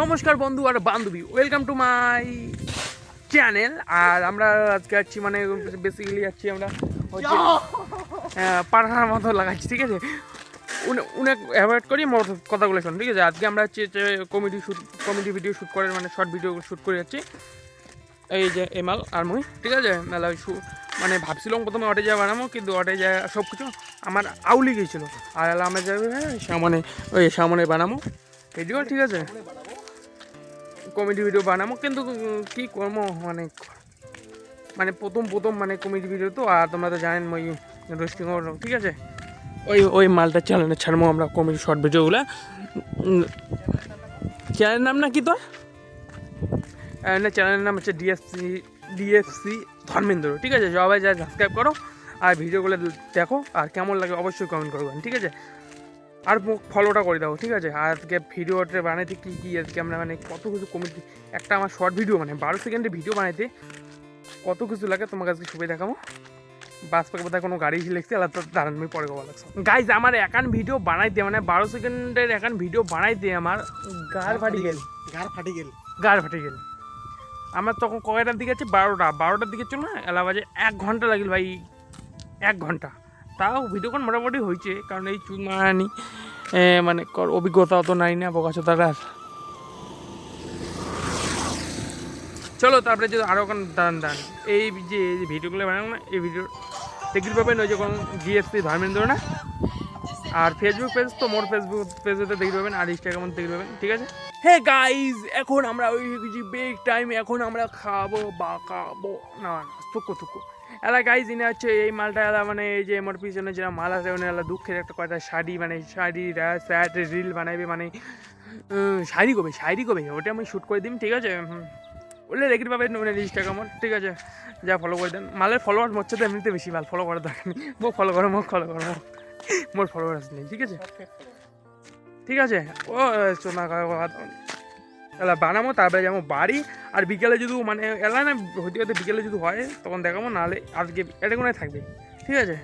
নমস্কার বন্ধু আর বান্ধবী, ওয়েলকাম টু মাই চ্যানেল। আর আমরা আজকে যাচ্ছি মানে বেসিক্যালি যাচ্ছি আমরা হচ্ছে পাঠার মতো লাগাচ্ছি, ঠিক আছে। অনেক অ্যাভয়েড করি মোট কথাগুলো শোন, ঠিক আছে। আজকে আমরা হচ্ছে কমেডি ভিডিও শ্যুট করে মানে শর্ট ভিডিও শ্যুট করে যাচ্ছি। এই যে এমাল আর মুই, ঠিক আছে। মেলা মানে ভাবছিলাম প্রথমে অটে যা বানাবো, কিন্তু অটে যা সব কিছু আমার আউলি গিয়েছিলো। আর আমরা যাবে সামনে সামনে বানাবো ভিডিও, ঠিক আছে, কমেডি ভিডিও বানাবো। কিন্তু কী করবো মানে প্রথম মানে কমেডি ভিডিও তো, আর তোমরা তো জানেন ওই রোস্টিং, ঠিক আছে। ওই মালটা চ্যানেলে ছাড়বো আমরা কমেডি শর্ট ভিডিওগুলো। চ্যানেলের নাম না কি তোর? চ্যানেলের নাম হচ্ছে ডিএফসি ধর্মেন্দ্র, ঠিক আছে। সবাই যা সাবস্ক্রাইব করো আর ভিডিওগুলো দেখো, আর কেমন লাগে অবশ্যই কমেন্ট করবেন, ঠিক আছে। আর ফলোটা করে দাও, ঠিক আছে। আজকে ভিডিওটা বানাইতে কী আজকে আমরা মানে কত কিছু কমেডি, একটা আমার শর্ট ভিডিও মানে 12 সেকেন্ডের ভিডিও বানাইতে কত কিছু লাগে তোমার কাছে সবাই দেখাবো। বাস পাকে বোধহয় কোনো গাড়ি লেগছে, আলাদা দাঁড়ান আমি পরে কথা লাগছে। গাইজ আমার একান ভিডিও বানাইতে মানে 12 সেকেন্ডের একান ভিডিও বানাইতে আমার গাড় ফাটি গেল। আমার তখন কয়টার দিকে আছে, 12টার দিকে চলো না, এলা বাজে 1 ঘন্টা লাগিল ভাই, 1 ঘন্টা। তাও ভিডিওখন মোটামুটি হয়েছে, কারণ এই চুল মারানি মানে অভিজ্ঞতা অত নাই না বোকাচোদার। আর চলো তারপরে যদি আরও ওখানে দান এই যে ভিডিওগুলো বানাবো না, এই ভিডিও দেখতে পাবেন ওই যে কোনো ডিএফসি ধর্মেন্দ্র না। আর ফেসবুক পেজ তো মোর ফেসবুক পেজেতে দেখতে পাবেন, আর ইনস্টাগ্রামে দেখতে পাবেন, ঠিক আছে। হে গাইজ, এখন আমরা ওই ব্রেক টাইম, এখন আমরা খাবো না থুকু এলা গাইজ। ইনে হচ্ছে এই মালটা এলা মানে এই যে আমার পিছনে যেটা মাল আছে মানে এলা দুঃখের একটা কয়টা শাড়ি মানে স্যাড রিল বানাইবে মানে শাড়ি কবে ওটা আমি শ্যুট করে দিন, ঠিক আছে। বললে রেখে পাবেন ইনস্টাগ্রামে, ঠিক আছে। যা ফলো করে দেন, মালের ফলোয়ার হচ্ছে তো এমনিতে বেশি মাল ফলো করার দরকার নেই। মোর ফলোয়ার নেই, ঠিক আছে। ও সোনা এলা বানাবো, তারপরে যাবো বাড়ি। আর বিকেলে যদি মানে এলা না হইতে বিকেলে যদি হয় তখন দেখাবো, নাহলে আজকে এটা কোনো থাকবে, ঠিক আছে।